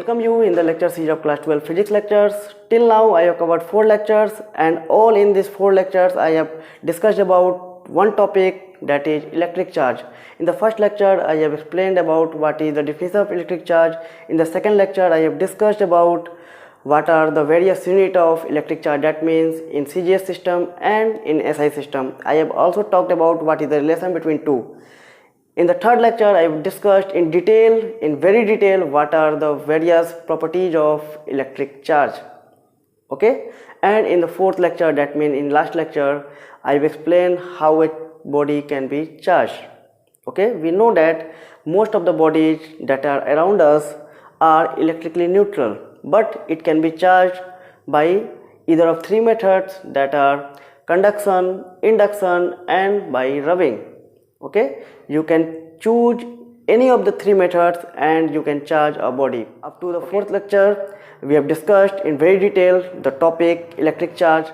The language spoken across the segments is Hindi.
Welcome you in the lecture series of class 12 physics lectures. Till now I have covered 4 lectures, and all in these 4 lectures I have discussed about one topic, that is electric charge. In the first lecture I have explained about what is the definition of electric charge. In the second lecture I have discussed about what are the various units of electric charge, that means in CGS system and in SI system. I have also talked about what is the relation between two. In the third lecture I have discussed in very detail what are the various properties of electric charge. Okay, and in the fourth lecture, that means in last lecture, I have explained how a body can be charged. Okay, we know that most of the bodies that are around us are electrically neutral, but it can be charged by either of 3 methods, that are conduction, induction and by rubbing. Okay, you can choose any of the 3 methods and you can charge a body. Up to the fourth lecture we have discussed in very detail the topic electric charge.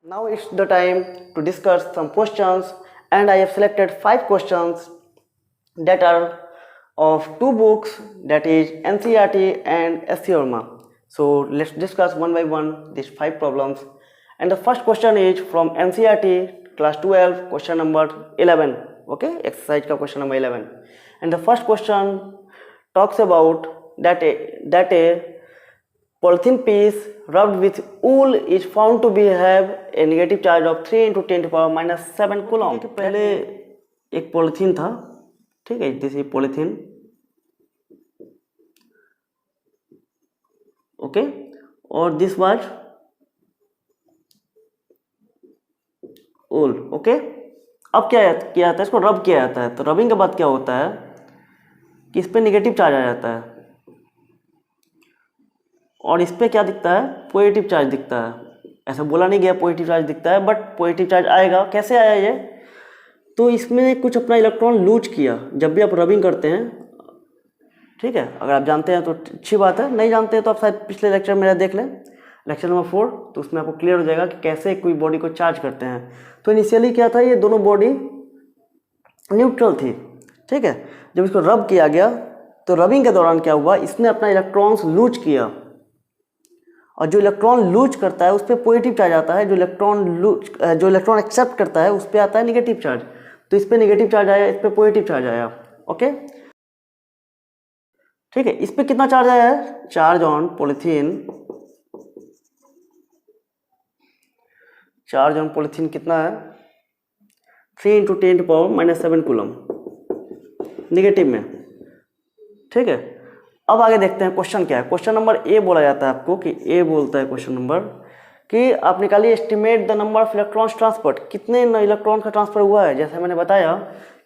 Now it's the time to discuss some questions, and I have selected 5 questions that are of 2 books, that is NCERT and SC Verma. So let's discuss one by one these 5 problems. And the first question is from NCERT class 12, question number 11. Okay, exercise ka question number 11. And the first question talks about that a polythene piece rubbed with wool is found to be have a negative charge of 3 into 10 to the power minus 7 coulomb. पहले एक पॉलीथीन था, ठीक है, दिस इज पॉलीथीन. ओके, और दिस वाज wool. ओके, अब क्या किया जाता है, इसको रब किया जाता है. तो रबिंग के बाद क्या होता है कि इस पर निगेटिव चार्ज आ जाता है और इस पर क्या दिखता है, पॉजिटिव चार्ज दिखता है. ऐसा बोला नहीं गया पॉजिटिव चार्ज दिखता है, बट पॉजिटिव चार्ज आएगा. कैसे आया ये, तो इसमें कुछ अपना इलेक्ट्रॉन लूज किया जब भी आप रबिंग करते हैं. ठीक है, अगर आप जानते हैं तो अच्छी बात है, नहीं जानते हैं तो आप शायद पिछले लेक्चर मेरा देख लें, लेक्चर नंबर 4, तो उसमें आपको क्लियर हो जाएगा कि कैसे कोई बॉडी को चार्ज करते हैं. तो इनिशियली क्या था, ये दोनों बॉडी न्यूट्रल थी. ठीक है, जब इसको रब किया गया तो रबिंग के दौरान क्या हुआ, इसने अपना इलेक्ट्रॉन्स लूज किया, और जो इलेक्ट्रॉन लूज करता है उस पर पॉजिटिव चार्ज आता है, जो इलेक्ट्रॉन एक्सेप्ट करता है उस पर आता है नेगेटिव चार्ज. तो इस पर नेगेटिव चार्ज आया, इस पर पॉजिटिव चार्ज आया. ओके, ठीक है, इस पर कितना चार्ज आया है, चार्ज ऑन पॉलीथीन कितना है, 3 into 10 to the power minus 7 coulomb negative में. ठीक है, अब आगे देखते हैं क्वेश्चन क्या है. क्वेश्चन नंबर ए बोला जाता है आपको, कि ए बोलता है क्वेश्चन नंबर कि आप निकालिए estimate the number of electrons transferred. कितने इलेक्ट्रॉन का ट्रांसफर हुआ है. जैसे मैंने बताया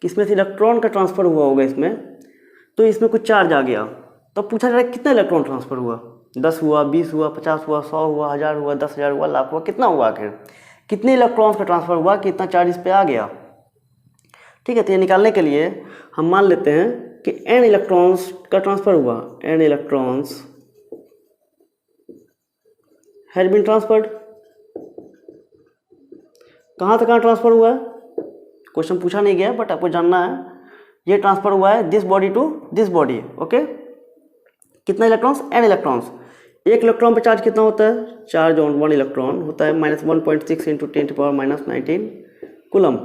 कि इसमें से इलेक्ट्रॉन का ट्रांसफर हुआ होगा इसमें, तो इसमें कुछ चार्ज आ गया, तो पूछा जा रहा है कितना इलेक्ट्रॉन ट्रांसफर हुआ. 10 हुआ, 20 हुआ, 50 हुआ, 100 हुआ, 1000 हुआ, 10,000 हुआ, लाख हुआ, कितना हुआ आखिर, कितने इलेक्ट्रॉन्स का ट्रांसफर हुआ, कितना चार्ज इस पर आ गया. ठीक है, तो ये निकालने के लिए हम मान लेते हैं कि n इलेक्ट्रॉन्स का ट्रांसफर हुआ. n electrons has been transferred. कहाँ से कहाँ ट्रांसफर हुआ है, क्वेश्चन पूछा नहीं गया, बट आपको जानना है. ये ट्रांसफर हुआ है this body to this body. Okay, कितना इलेक्ट्रॉन्स, n इलेक्ट्रॉन्स. एक इलेक्ट्रॉन पे चार्ज कितना होता है, चार्ज ऑन 1 इलेक्ट्रॉन होता है -1.6 into 10 to the power minus 19 coulomb.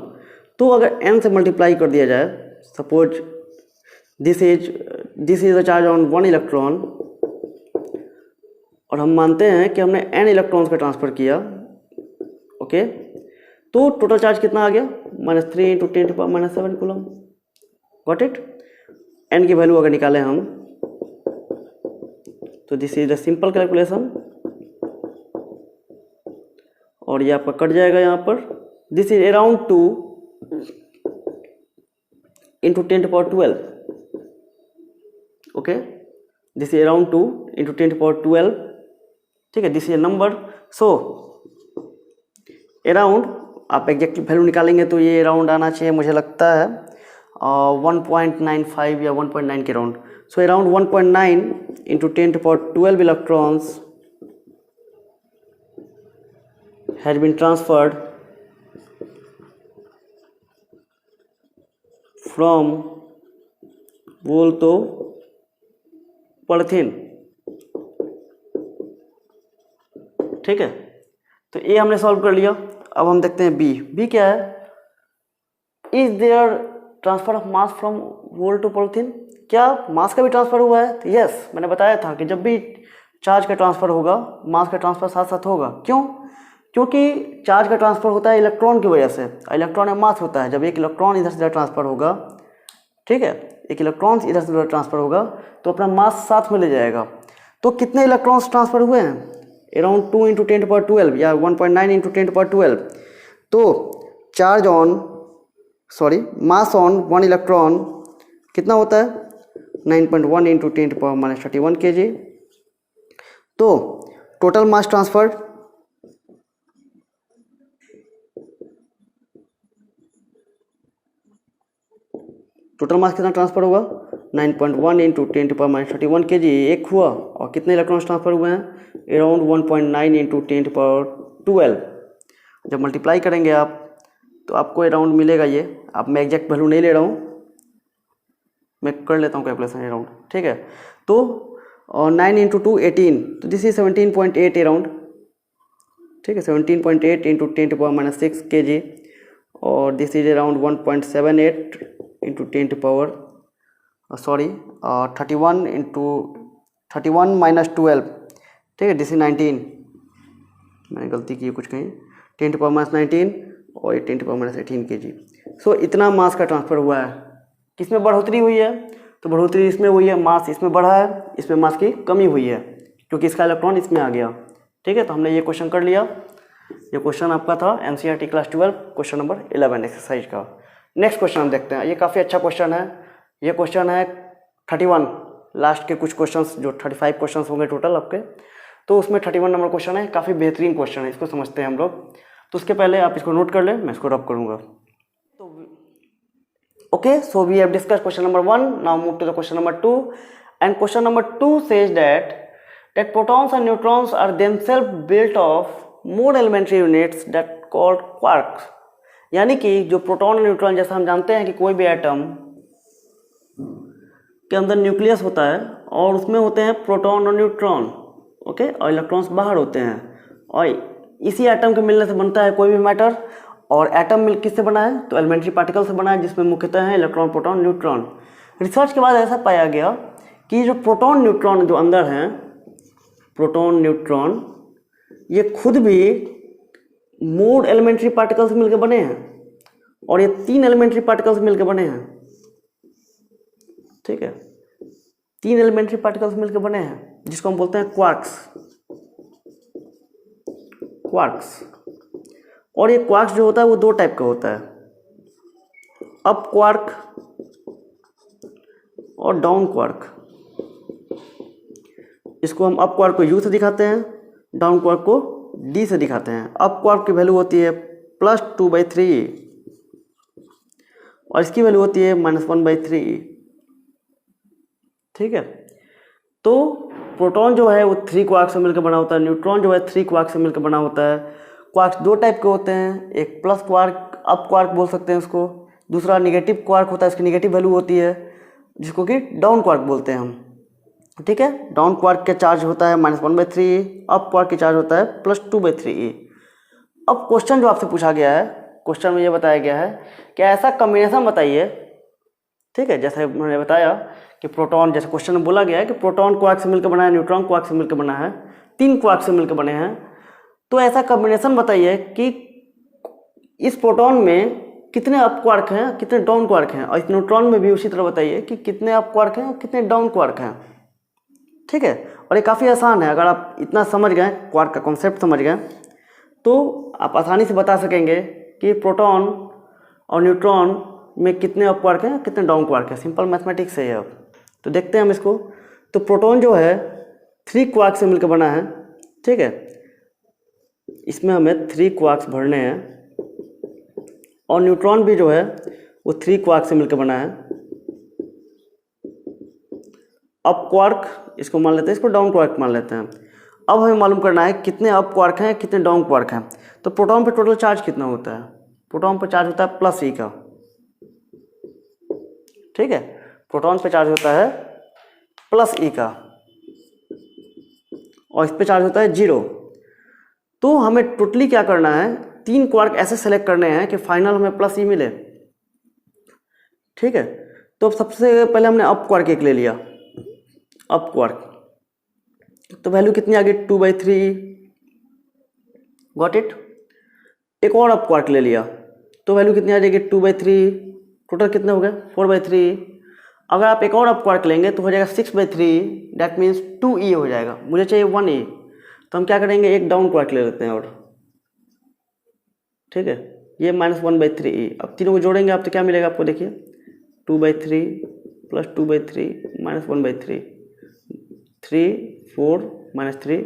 तो अगर n से मल्टीप्लाई कर दिया जाए, suppose this is the charge on 1 electron, और हम मानते हैं कि हमने n इलेक्ट्रॉन्स का ट्रांसफर किया. ओके, तो टोटल चार्ज कितना आ गया, -3 into 10 to the power minus 7 coulomb. Got it. n की वैल्यू अगर निकालें हम, तो this is the simple calculation, और ये आपका कट जाएगा यहाँ पर. This is around 2 into 10 to the power 12. Okay, this is around 2 into 10 to the power 12. ठीक है, this is number. So around आप एग्जैक्ट वैल्यू निकालेंगे तो ये अराउंड आना चाहिए, मुझे लगता है 1.95 या 1.9 के around. So around 1.9 into 10 to the power 12 electrons has been transferred from wool to polythene. ठीक है, तो ए हमने सॉल्व कर लिया। अब हम देखते हैं बी। बी क्या है? Is there transfer of mass from wool to polythene? क्या मास का भी ट्रांसफर हुआ है? तो यस, मैंने बताया था कि जब भी चार्ज का ट्रांसफर होगा मास का ट्रांसफर साथ साथ होगा। क्यों? क्योंकि चार्ज का ट्रांसफर होता है इलेक्ट्रॉन की वजह से। इलेक्ट्रॉन में मास होता है। जब एक इलेक्ट्रॉन इधर से इधर ट्रांसफर होगा, ठीक है, एक इलेक्ट्रॉन इधर से उधर ट्रांसफर होगा तो अपना मास साथ में ले जाएगा। तो कितने इलेक्ट्रॉन्स ट्रांसफर हुए हैं? अराउंड 2 × 10⁻12 या 1.9 × 10⁻12। तो charge on mass on 1 electron कितना होता है? 9.1 × 10⁻31 kg। तो टोटल मास ट्रांसफर्ड कितना ट्रांसफर होगा? 9.1 × 10⁻31 kg एक हुआ। और कितने इलेक्ट्रॉन्स ट्रांसफर हुए हैं? अराउंड 1.9 × 10⁻12। जब मल्टीप्लाई करेंगे आप तो आपको अराउंड मिलेगा ये। अब मैं एग्जैक्ट वैल्यू नहीं ले रहा हूँ, मैं कर लेता हूँ कैलकुलेशन अराउंड, ठीक है। तो 9 × 2 18, तो दिस इज 17.8 अराउंड, ठीक है, 17.8 × 10⁻6 kg। और दिस इज अराउंड 1.78 × 31 - 12, ठीक है, दिस इज 19। मैंने गलती की कुछ कहीं, 10⁻19 और 10⁻18 kg। सो इतना मास का ट्रांसफर हुआ है। किसमें बढ़ोतरी हुई है? तो बढ़ोतरी इसमें हुई है, मास इसमें बढ़ा है, इसमें मास की कमी हुई है क्योंकि इसका इलेक्ट्रॉन इसमें आ गया, ठीक है। तो हमने ये क्वेश्चन कर लिया। ये क्वेश्चन आपका था NCERT class 12 question number 11 exercise का। नेक्स्ट क्वेश्चन हम देखते हैं। ये काफ़ी अच्छा क्वेश्चन है। ये क्वेश्चन है 31, लास्ट के कुछ क्वेश्चंस जो 35 क्वेश्चंस होंगे टोटल आपके, तो उसमें 31 नंबर क्वेश्चन है। काफ़ी बेहतरीन क्वेश्चन है, इसको समझते हैं हम लोग। तो उसके पहले आप इसको नोट कर लें, मैं इसको रब करूँगा। तो okay, so we have discussed question number 1, now move to the question number 2। And question number 2 says that protons and neutrons are themselves built of more elementary units that called quarks। यानी कि जो प्रोटॉन और न्यूट्रॉन, जैसा हम जानते हैं कि कोई भी एटम के अंदर न्यूक्लियस होता है और उसमें होते हैं प्रोटॉन और न्यूट्रॉन, ओके, और इलेक्ट्रॉन्स बाहर होते हैं। और इसी एटम के मिलने से बनता है कोई भी मैटर। और एटम मिल किससे बना है? तो एलिमेंट्री पार्टिकल से बना है, जिसमें मुख्यतः है इलेक्ट्रॉन, प्रोटॉन, न्यूट्रॉन। रिसर्च के बाद ऐसा पाया गया कि जो प्रोटॉन न्यूट्रॉन जो अंदर हैं, प्रोटॉन न्यूट्रॉन, ये खुद भी मोर एलिमेंट्री पार्टिकल से मिलकर बने हैं और ये 3 एलिमेंट्री पार्टिकल से मिलकर बने हैं, ठीक है, 3 एलिमेंट्री पार्टिकल से मिलकर बने हैं, जिसको हम बोलते हैं क्वार्क्स। और ये क्वार्क्स जो होता है वो 2 टाइप का होता है, अप क्वार्क और डाउन क्वार्क। इसको हम अप क्वार्क को U से दिखाते हैं, डाउन क्वार्क को D से दिखाते हैं। अप क्वार्क की वैल्यू होती है +2/3 और इसकी वैल्यू होती है -1/3, ठीक है। तो प्रोटॉन जो है वो 3 क्वार्क से मिलकर बना होता है, न्यूट्रॉन जो है 3 क्वार्क से मिलकर बना होता है। क्वार्क्स 2 टाइप के होते हैं, एक प्लस क्वार्क, अप क्वार्क बोल सकते हैं उसको, दूसरा निगेटिव क्वार्क होता है, इसकी निगेटिव वैल्यू होती है, जिसको कि डाउन क्वार्क बोलते हैं हम, ठीक है। डाउन क्वार्क का चार्ज होता है -1/3, अप क्वार्क का चार्ज होता है +2/3। अब क्वेश्चन जो आपसे पूछा गया है, क्वेश्चन में ये बताया गया है कि ऐसा कॉम्बिनेशन बताइए, ठीक है, जैसे मैंने बताया कि प्रोटॉन, जैसे क्वेश्चन में बोला गया है कि प्रोटॉन क्वार्क से मिलकर बना है, न्यूट्रॉन क्वार्क से मिलकर बना है, 3 क्वार्क से मिलकर बने हैं। तो ऐसा कॉम्बिनेशन बताइए कि इस प्रोटॉन में कितने अप क्वार्क हैं, कितने डाउन क्वार्क हैं, और इस न्यूट्रॉन में भी उसी तरह बताइए कि कितने अप क्वार्क हैं और कितने डाउन क्वार्क हैं, ठीक है। और ये काफ़ी आसान है। अगर आप इतना समझ गए, क्वार्क का कॉन्सेप्ट समझ गए, तो आप आसानी से बता सकेंगे कि प्रोटॉन और न्यूट्रॉन में कितने अप क्वार्क हैं, कितने डाउन क्वार्क हैं। सिंपल मैथमेटिक्स है ये। अब तो देखते हैं हम इसको। तो प्रोटॉन जो है 3 क्वार्क से मिलकर बना है, ठीक है, इसमें हमें 3 क्वार्क्स भरने हैं। और न्यूट्रॉन भी जो है वो 3 क्वार्क से मिलकर बना है। अप क्वार्क इसको मान लेते हैं, इसको डाउन क्वार्क मान लेते हैं। अब हमें मालूम करना है कितने अप क्वार्क हैं, कितने डाउन क्वार्क हैं। तो प्रोटॉन पे टोटल चार्ज कितना होता है? प्रोटॉन पे चार्ज होता है +E का, ठीक है, प्रोटॉन पे चार्ज होता है +E का, और इस पे चार्ज होता है 0। तो हमें टोटली क्या करना है, 3 क्वार्क ऐसे सेलेक्ट करने हैं कि फाइनल हमें प्लस ई मिले। ठीक है, तो अब सबसे पहले हमने अप क्वार्क एक ले लिया, अप क्वार्क, तो वैल्यू कितनी आ गई 2/3, गॉट इट। एक और अप क्वार्क ले लिया तो वैल्यू कितनी आ जाएगी 2/3, टोटल कितने हो गए 4/3। अगर आप एक और अप क्वार्क लेंगे तो हो जाएगा 6/3, डैट मीन्स 2e हो जाएगा, मुझे चाहिए 1e, तो हम क्या करेंगे एक डाउन क्वार्क ले लेते हैं और, ठीक है, ये -1/3e। अब तीनों को जोड़ेंगे आप तो क्या मिलेगा आपको, देखिए 2/3 प्लस 2/3 -1/3, 3 4 -3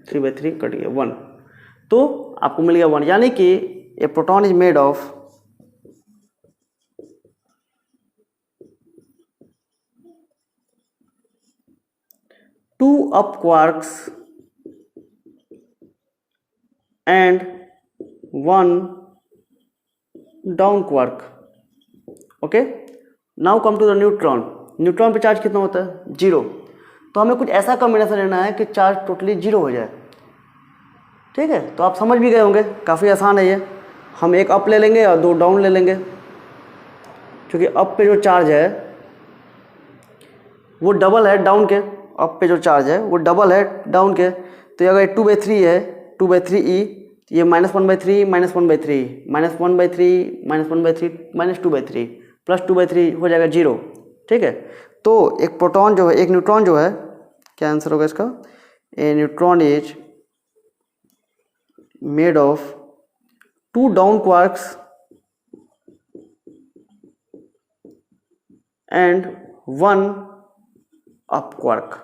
3/3 कट गया 1, तो आपको मिल गया 1, यानी कि A proton is made of 2 up quarks and 1 down quark. Okay, now come to the neutron. Neutron पे चार्ज कितना होता है 0, तो हमें कुछ ऐसा कॉम्बिनेशन लेना है कि चार्ज टोटली 0 हो जाए। ठीक है, तो आप समझ भी गए होंगे, काफ़ी आसान है ये। हम एक अप ले लेंगे और 2 डाउन ले लेंगे, क्योंकि अप पे जो चार्ज है वो डबल है डाउन के, अप पे जो चार्ज है वो डबल है डाउन के। तो अगर 2/3 है 2/3e, ये -1/3 -1/3 -1/3 -1/3 -2/3 प्लस 2/3 हो जाएगा 0। ठीक है, तो एक प्रोटॉन जो है, एक न्यूट्रॉन जो है, क्या आंसर होगा इसका, A neutron is made of 2 down quarks and 1 up quark.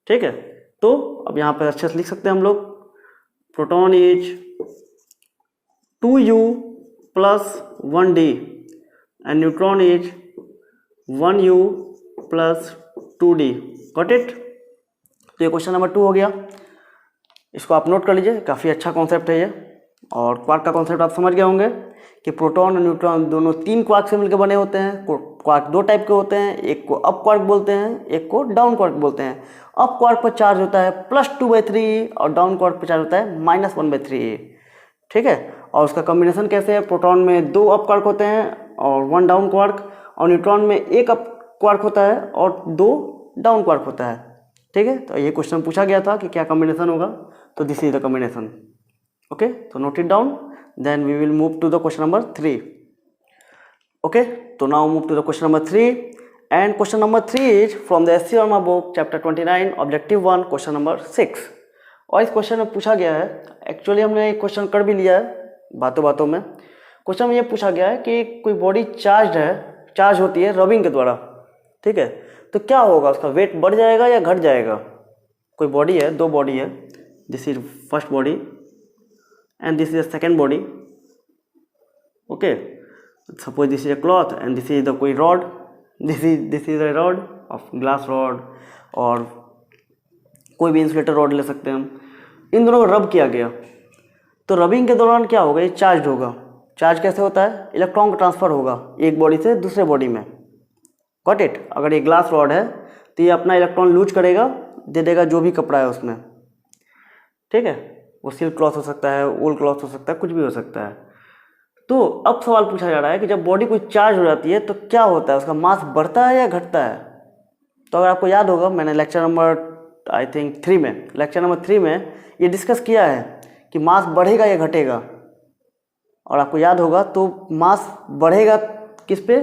ठीक है, तो अब यहाँ पर अच्छे से लिख सकते हैं हम लोग, proton is 2u plus 1d and neutron is 1u plus 2d, got it. तो ये क्वेश्चन नंबर 2 हो गया, इसको आप नोट कर लीजिए, काफ़ी अच्छा कॉन्सेप्ट है ये। और क्वार्क का कॉन्सेप्ट आप समझ गए होंगे कि प्रोटॉन और न्यूट्रॉन दोनों 3 क्वार्क से मिलकर बने होते हैं। क्वार्क 2 टाइप के होते हैं, एक को अप क्वार्क बोलते हैं, एक को डाउन क्वार्क बोलते हैं। अप क्वार्क पर चार्ज होता है +2/3 और डाउन क्वार्क पर चार्ज होता है -1/3। ठीक है, और उसका कॉम्बिनेशन कैसे है, प्रोटॉन में 2 अप क्वार्क होते हैं और 1 डाउन क्वार्क, और न्यूट्रॉन में 1 अप क्वार्क होता है और 2 डाउन क्वार्क होता है। ठीक है, तो ये क्वेश्चन पूछा गया था कि क्या कॉम्बिनेशन होगा, तो this is the combination. Okay, तो note it down, then we will move to the question number 3। Okay, तो now move to the question number 3, and question number 3 is from the S.C. Verma book chapter 29 objective 1 question number 6। और इस क्वेश्चन में पूछा गया है, एक्चुअली हमने एक क्वेश्चन कर भी लिया है बातों बातों में। क्वेश्चन में ये पूछा गया है कि कोई बॉडी चार्ज है, चार्ज होती है रबिंग के द्वारा। ठीक है, तो क्या होगा, उसका वेट बढ़ जाएगा या घट जाएगा। कोई बॉडी है, 2 बॉडी है, this is first body and this is the second body. Okay, suppose this is a cloth and this is the कोई rod, this is a rod of glass rod, और कोई भी इंसुलेटर रॉड ले सकते हैं हम। इन दोनों को रब किया गया, तो रबिंग के दौरान क्या होगा, ये चार्ज होगा। चार्ज कैसे होता है, इलेक्ट्रॉन का ट्रांसफर होगा एक बॉडी से दूसरे बॉडी में, गॉट इट। अगर ये ग्लास रॉड है तो ये अपना इलेक्ट्रॉन लूज करेगा, दे देगा जो भी कपड़ा है उसमें। ठीक है, वो सिल्क क्लॉथ हो सकता है, वूल क्लॉथ हो सकता है, कुछ भी हो सकता है। तो अब सवाल पूछा जा रहा है कि जब बॉडी कोई चार्ज हो जाती है तो क्या होता है, उसका मास बढ़ता है या घटता है। तो अगर आपको याद होगा, मैंने लेक्चर नंबर आई थिंक 3 में, लेक्चर नंबर 3 में ये डिस्कस किया है कि मास बढ़ेगा या घटेगा। और आपको याद होगा तो मास बढ़ेगा किस पे,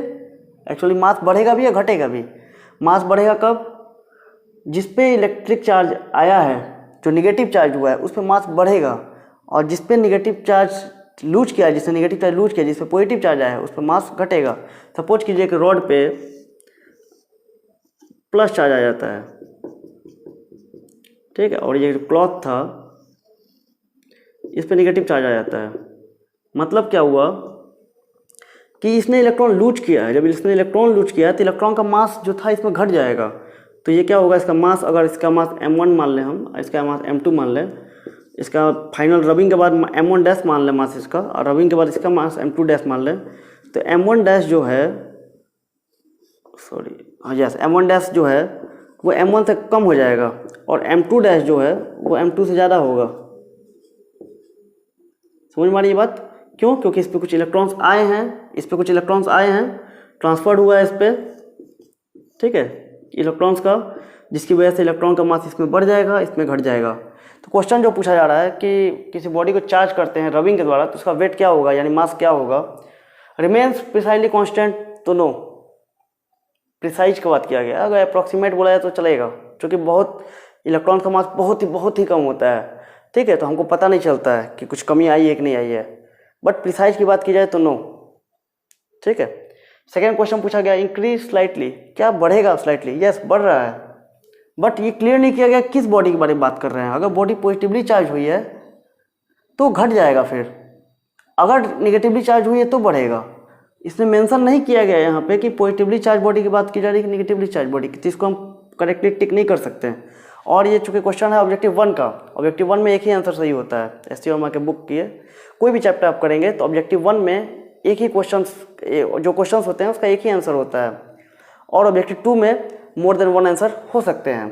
एक्चुअली मास बढ़ेगा भी या घटेगा भी। मास बढ़ेगा कब, जिस पे इलेक्ट्रिक चार्ज आया है, जो निगेटिव चार्ज हुआ है उस पर मास बढ़ेगा, और जिस पे निगेटिव चार्ज लूज किया है, जिससे नेगेटिव चार्ज लूज किया, जिस पे पॉजिटिव चार्ज आया है उस पर मास घटेगा। सपोज कीजिए कि रॉड पे प्लस चार्ज आ जाता है, ठीक है, और ये जो क्लॉथ था इस पे नेगेटिव चार्ज आ जाता है। मतलब क्या हुआ कि इसने इलेक्ट्रॉन लूज किया है, जब इसने इलेक्ट्रॉन लूज किया तो इलेक्ट्रॉन का मास जो था इसमें घट जाएगा। तो ये क्या होगा, इसका मास, अगर इसका मास m1 मान लें हम, इसका मास m2 मान लें, इसका फाइनल रबिंग के बाद m1 डैश मान लें मास इसका, और रबिंग के बाद इसका मास m2 डैश मान लें, तो m1 डैश जो है, सॉरी हाँ यस, m1 डैश जो है वो m1 से कम हो जाएगा और m2 डैश जो है वो m2 से ज़्यादा होगा। समझ में आ रही है बात? क्यों? क्योंकि इस पर कुछ इलेक्ट्रॉन्स आए हैं, इस पर कुछ इलेक्ट्रॉन्स आए हैं, ट्रांसफर्ड हुआ है इस पर, ठीक है, इलेक्ट्रॉन्स का, जिसकी वजह से इलेक्ट्रॉन का मास इसमें बढ़ जाएगा, इसमें घट जाएगा। तो क्वेश्चन जो पूछा जा रहा है कि किसी बॉडी को चार्ज करते हैं रबिंग के द्वारा तो उसका वेट क्या होगा, यानी मास क्या होगा, रिमेन्स प्रिसाइजली कांस्टेंट, तो नो, प्रिसाइज की बात किया गया। अगर अप्रॉक्सीमेट बोला जाए तो चलेगा, क्योंकि बहुत इलेक्ट्रॉन का मास बहुत ही कम होता है, ठीक है, तो हमको पता नहीं चलता है कि कुछ कमी आई है कि नहीं आई है। बट प्रिसाइज की बात की जाए तो नो, ठीक है। सेकेंड क्वेश्चन पूछा गया इंक्रीज स्लाइटली, क्या बढ़ेगा स्लाइटली? यस, बढ़ रहा है, बट ये क्लियर नहीं किया गया किस बॉडी के बारे में बात कर रहे हैं। अगर बॉडी पॉजिटिवली चार्ज हुई है तो घट जाएगा, फिर अगर निगेटिवली चार्ज हुई है तो बढ़ेगा। इसमें मेंशन नहीं किया गया यहाँ पे कि पॉजिटिवली चार्ज बॉडी की बात की जा रही है कि निगेटिवली चार्ज बॉडी की, तो इसको हम करेक्टली टिक नहीं कर सकते हैं। और ये चूंकि क्वेश्चन है ऑब्जेक्टिव 1 का, ऑब्जेक्टिव 1 में एक ही आंसर सही होता है। एस टी वर्मा के बुक की है, कोई भी चैप्टर आप करेंगे तो ऑब्जेक्टिव 1 में एक ही क्वेश्चन, जो क्वेश्चन होते हैं उसका एक ही आंसर होता है, और ऑब्जेक्टिव 2 में मोर देन 1 आंसर हो सकते हैं,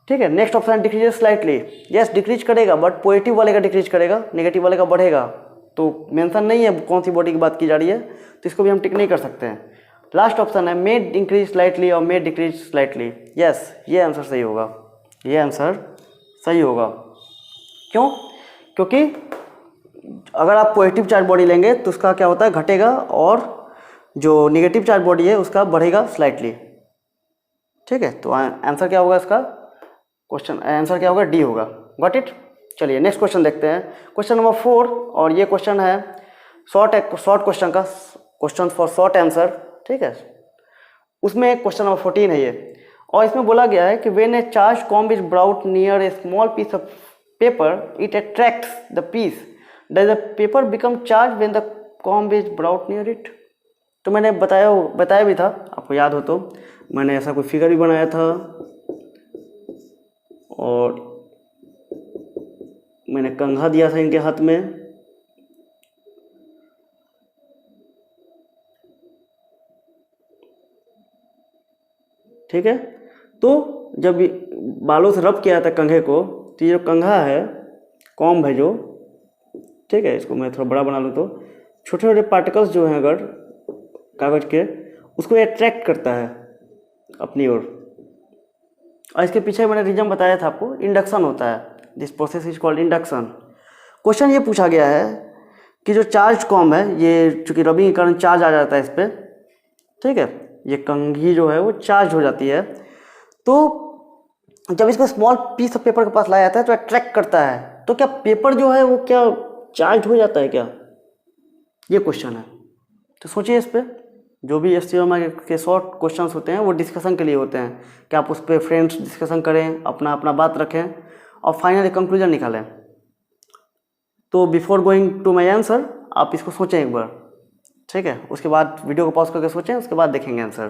ठीक है। Next option decrease slightly, yes decrease करेगा, बट पॉजिटिव वाले का डिक्रीज करेगा, नेगेटिव वाले का बढ़ेगा। तो मेंशन नहीं है कौन सी बॉडी की बात की जा रही है, तो इसको भी हम टिक नहीं कर सकते हैं। लास्ट ऑप्शन है मे इंक्रीज स्लाइटली और मे डिक्रीज स्लाइटली, यस ये आंसर सही होगा, ये आंसर सही होगा। क्यों? क्योंकि अगर आप पॉजिटिव चार्ज बॉडी लेंगे तो उसका क्या होता है, घटेगा, और जो निगेटिव चार्ज बॉडी है उसका बढ़ेगा स्लाइटली, ठीक है। तो आंसर क्या होगा इसका, क्वेश्चन आंसर क्या होगा, डी होगा। Got it? चलिए नेक्स्ट क्वेश्चन देखते हैं, क्वेश्चन नंबर 4, और ये क्वेश्चन है शॉर्ट क्वेश्चन का, क्वेश्चन फॉर शॉर्ट आंसर, ठीक है। उसमें क्वेश्चन नंबर 14 है ये, और इसमें बोला गया है कि when a charge comb is brought near a small piece of paper it attracts the piece, does the paper become charge when the comb is brought near it. तो मैंने बताया भी था, आपको याद हो तो, मैंने ऐसा कोई फिगर भी बनाया था, और मैंने कंघा दिया था इनके हाथ में, ठीक है। तो जब बालों से रब किया था कंघे को, तो ये जो कंघा है, कॉम्ब है जो, ठीक है, इसको मैं थोड़ा बड़ा बना लूँ तो छोटे छोटे पार्टिकल्स जो हैं अगर कागज के, उसको अट्रैक्ट करता है अपनी ओर। और इसके पीछे मैंने रीजन बताया था आपको, इंडक्शन होता है, this process is called induction. Question ये पूछा गया है कि जो चार्ज कॉम्ब है, ये चूंकि रबिंग के कारण चार्ज आ जाता है इस पर, ठीक है, ये कंघी जो है वो चार्ज हो जाती है, तो जब इसको स्मॉल पीस ऑफ पेपर के पास लाया जाता है तो अट्रैक्ट करता है, तो क्या पेपर जो है वो क्या चार्ज हो जाता है क्या, ये क्वेश्चन है। तो सोचिए इस पर, जो भी एस टी वर्मा के शॉर्ट क्वेश्चन होते हैं वो डिस्कशन के लिए होते हैं, कि आप उस पर फ्रेंड्स डिस्कशन करें, अपना अपना बात रखें और फाइनल कंक्लूजन निकालें। तो before going to my answer आप इसको सोचें एक बार, ठीक है, उसके बाद वीडियो को पॉज करके सोचें, उसके बाद देखेंगे आंसर।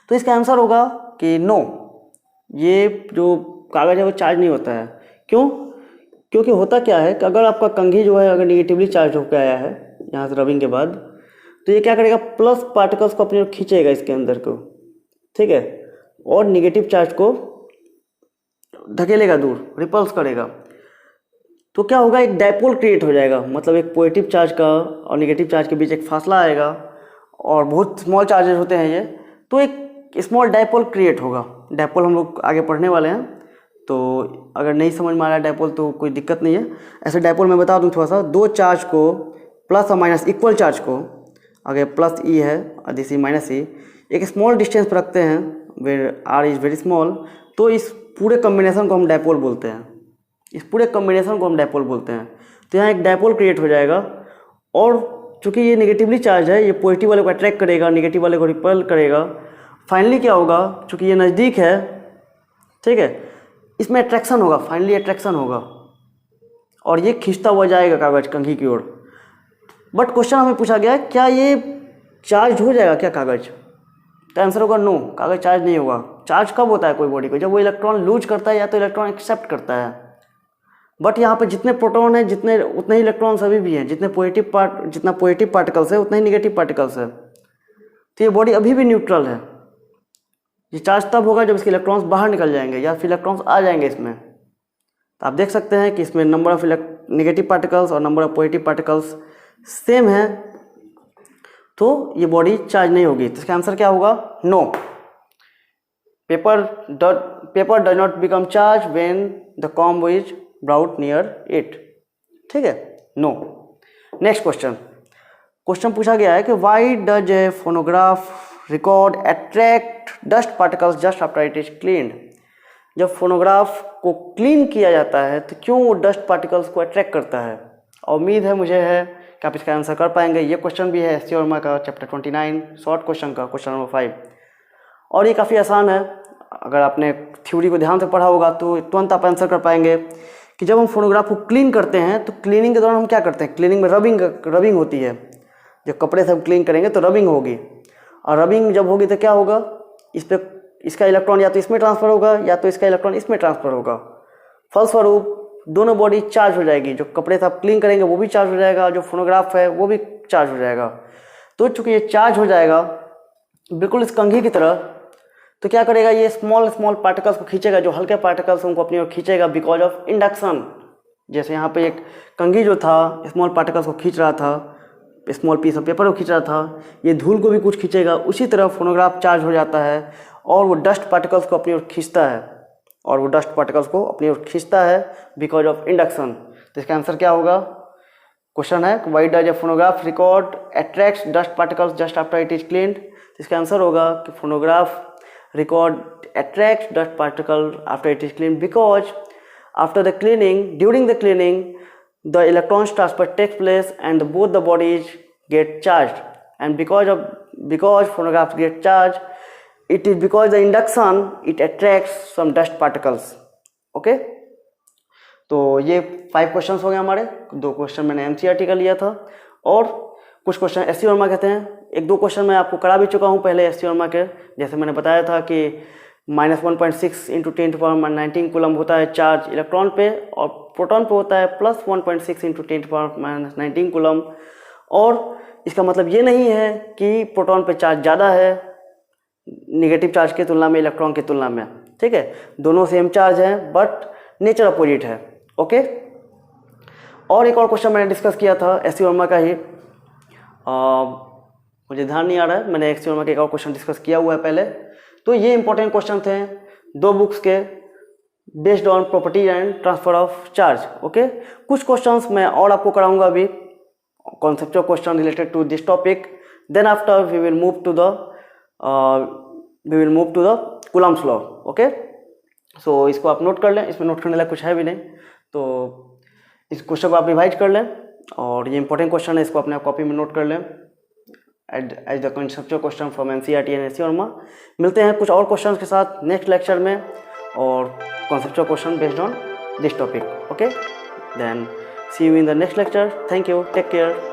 तो इसका आंसर होगा कि नो, ये जो कागज़ है वो चार्ज नहीं होता है। क्यों? क्योंकि होता क्या है कि अगर आपका कंघी जो है अगर निगेटिवली चार्ज होकर आया है यहाँ से रबिंग के बाद, तो ये क्या करेगा, प्लस पार्टिकल्स को अपनी ओर खींचेगा इसके अंदर को, ठीक है, और निगेटिव चार्ज को धकेलेगा दूर, रिपल्स करेगा। तो क्या होगा, एक डायपोल क्रिएट हो जाएगा, मतलब एक पॉजिटिव चार्ज का और निगेटिव चार्ज के बीच एक फासला आएगा, और बहुत स्मॉल चार्जेस होते हैं ये, तो एक स्मॉल डायपोल क्रिएट होगा। डायपोल हम लोग आगे पढ़ने वाले हैं, तो अगर नहीं समझ में आ रहा है डायपोल तो कोई दिक्कत नहीं है। ऐसे डायपोल मैं बता दूं थोड़ा सा, दो चार्ज को प्लस और माइनस इक्वल चार्ज को, अगर प्लस ई है और दिस ई माइनस ई, एक स्मॉल डिस्टेंस पर रखते हैं where r is very small, तो इस पूरे कॉम्बिनेशन को हम डायपोल बोलते हैं, इस पूरे कॉम्बिनेशन को हम डायपोल बोलते हैं। तो यहाँ एक डायपोल क्रिएट हो जाएगा, और चूंकि ये नेगेटिवली चार्ज है, ये पॉजिटिव वाले को अट्रैक्ट करेगा, नेगेटिव वाले को रिपेल करेगा। फाइनली क्या होगा, चूंकि ये नज़दीक है, ठीक है, इसमें अट्रैक्शन होगा, फाइनली अट्रैक्शन होगा, और ये खींचता हुआ जाएगा कागज कंघी की ओर। बट क्वेश्चन हमें पूछा गया है क्या ये चार्ज हो जाएगा क्या कागज, तो आंसर होगा नो, कागज चार्ज नहीं होगा। चार्ज कब होता है कोई बॉडी को, जब वो इलेक्ट्रॉन लूज करता है या तो इलेक्ट्रॉन एक्सेप्ट करता है। बट यहाँ पे जितने प्रोटॉन है जितने उतने ही इलेक्ट्रॉन्स अभी भी हैं, जितना पॉजिटिव पार्टिकल्स है उतना ही निगेटिव पार्टिकल्स है, तो ये बॉडी अभी भी न्यूट्रल है, ये चार्ज तब होगा जब इसके इलेक्ट्रॉन्स बाहर निकल जाएंगे या फिर इलेक्ट्रॉन्स आ जाएंगे इसमें। तो आप देख सकते हैं कि इसमें नंबर ऑफ नेगेटिव पार्टिकल्स और number of positive particles same है, तो ये बॉडी चार्ज नहीं होगी। तो इसका आंसर क्या होगा? No. Paper does not become charge when the comb is brought near it. ठीक है, नो। नेक्स्ट क्वेश्चन पूछा गया है कि why does a phonograph record attract dust particles just after it is cleaned. जब फोनोग्राफ को क्लीन किया जाता है तो क्यों वो डस्ट पार्टिकल्स को अट्रैक्ट करता है? उम्मीद है मुझे है कि आप इसका आंसर कर पाएंगे। ये क्वेश्चन भी है एस सी वर्मा का चैप्टर 29 शॉर्ट क्वेश्चन का क्वेश्चन नंबर 5, और ये काफ़ी आसान है। अगर आपने थ्योरी को ध्यान से पढ़ा होगा तो तुरंत आप आंसर कर पाएंगे कि जब हम फोनोग्राफ को क्लीन करते हैं तो क्लीनिंग के दौरान हम क्या करते हैं? क्लीनिंग में रबिंग होती है। जब कपड़े से हम क्लीन करेंगे तो रबिंग होगी, और रबिंग जब होगी तो क्या होगा? इसका इलेक्ट्रॉन या तो इसमें ट्रांसफर होगा या तो इसका इलेक्ट्रॉन इसमें ट्रांसफर होगा। फलस्वरूप दोनों बॉडी चार्ज हो जाएगी। जो कपड़े से आप क्लीन करेंगे वो भी चार्ज हो जाएगा, जो फोनोग्राफ है वो भी चार्ज हो जाएगा। तो चूंकि ये चार्ज हो जाएगा बिल्कुल इस कंघी की तरह, तो क्या करेगा? ये स्मॉल पार्टिकल्स को खींचेगा, जो हल्के पार्टिकल्स उनको अपनी ओर खींचेगा बिकॉज ऑफ इंडक्शन। जैसे यहाँ पे एक कंघी जो था स्मॉल पार्टिकल्स को खींच रहा था, स्मॉल पीस ऑफ पेपर को खींच रहा था, ये धूल को भी कुछ खींचेगा। उसी तरह फोनोग्राफ चार्ज हो जाता है और वो डस्ट पार्टिकल्स को अपनी ओर खींचता है, बिकॉज ऑफ इंडक्शन। तो इसका आंसर क्या होगा? क्वेश्चन है why does a phonograph record attracts dust particles just after it is cleaned. तो इसका आंसर होगा कि phonograph record attracts dust particle after it is cleaned because during the cleaning the electrons transfer takes place and both the bodies get charged, and because phonographs get charged, it is because the induction it attracts some dust particles. Okay, तो ये 5 क्वेश्चंस हो गए हमारे। 2 क्वेश्चन मैंने एनसीईआरटी का लिया था और कुछ क्वेश्चन एस सी वर्मा कहते हैं। 1-2 क्वेश्चन मैं आपको करा भी चुका हूँ पहले एस सी वर्मा के। जैसे मैंने बताया था कि -1.6 × 10⁻19 कूलम होता है चार्ज इलेक्ट्रॉन पे, और प्रोटॉन पे होता है +1.6 × 10⁻19 कूलम। और इसका मतलब ये नहीं है कि प्रोटॉन पे चार्ज ज़्यादा है निगेटिव चार्ज की तुलना में, इलेक्ट्रॉन की तुलना में। ठीक है, दोनों सेम चार्ज हैं बट नेचर अपोजिट है। ओके, और एक और क्वेश्चन मैंने डिस्कस किया था एस सी वर्मा का ही, मुझे ध्यान नहीं आ रहा है, मैंने एस सी वर्मा का एक और क्वेश्चन डिस्कस किया हुआ है पहले। तो ये इंपॉर्टेंट क्वेश्चन थे 2 बुक्स के, based on property and transfer of charge. Okay, कुछ क्वेश्चंस मैं और आपको कराऊंगा अभी, conceptual question related to this topic. Then after we will move to the Coulomb's law. Okay, so इसको आप नोट कर लें, इसमें नोट करने लायक कुछ है भी नहीं, तो इस क्वेश्चन को आप रिवाइज कर लें, और ये इंपॉर्टेंट क्वेश्चन है, इसको अपने कॉपी में नोट कर लें as the conceptual question from NCERT and S C Verma. मिलते हैं कुछ और क्वेश्चंस के साथ नेक्स्ट लेक्चर में, और conceptual question based on this topic. Okay, then see you in the next lecture. Thank you, take care.